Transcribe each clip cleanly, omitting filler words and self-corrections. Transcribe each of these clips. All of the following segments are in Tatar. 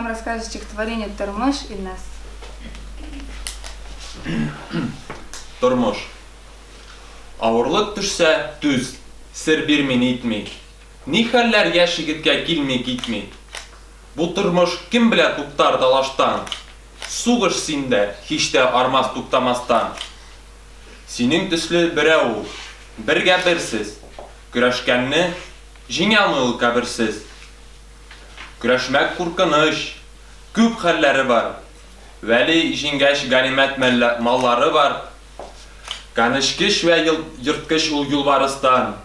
расскажет стихотворение «Тормыш» Ильназ. Тормыш. Авырлык төшсә, түз, сер бирмин итми. Ни хәлләр яшь егеткә килми китми. Бу тормыш кем белә туктар талаштан? Сугыш синдә, һич тә армас туктамастан. Синең төсле берәү, бергә берсез. Көрәшкәнне җиңә алмый ул каберсез. Көрәшмәк куркыныч, күп хәлләре бар. Вәли җиңгәч ганимәт маллары бар. Канышкыш вә йырткыч ул юлбарыстан.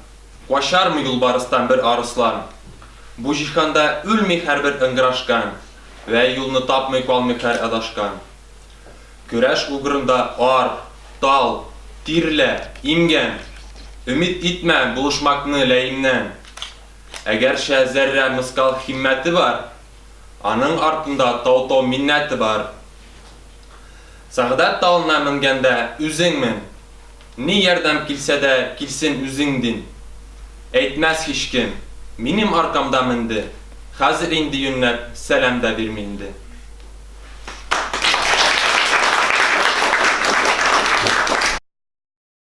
Качармы юлбарыстан бер арыслан. Бу җиһанда үлми һәрбер ыңгырашкан. Вә юлны тапмый калмый һәр адашкан. Көрәш угрында ар, тал, тирлә, имгән. Өмид итмә булышмакны ләимнән. Әгәршә зәррә мыскал химмәте бар, аның артында тау-тау миннәте бар. Сәгъдәт тауына менгәндә үзеңмен. Ни ярдәм килсә дә килсен үзеңдин. Әйтмәс һичкем, минем аркамда менде. Хәзер инде юннәп сәлам да бирми инде.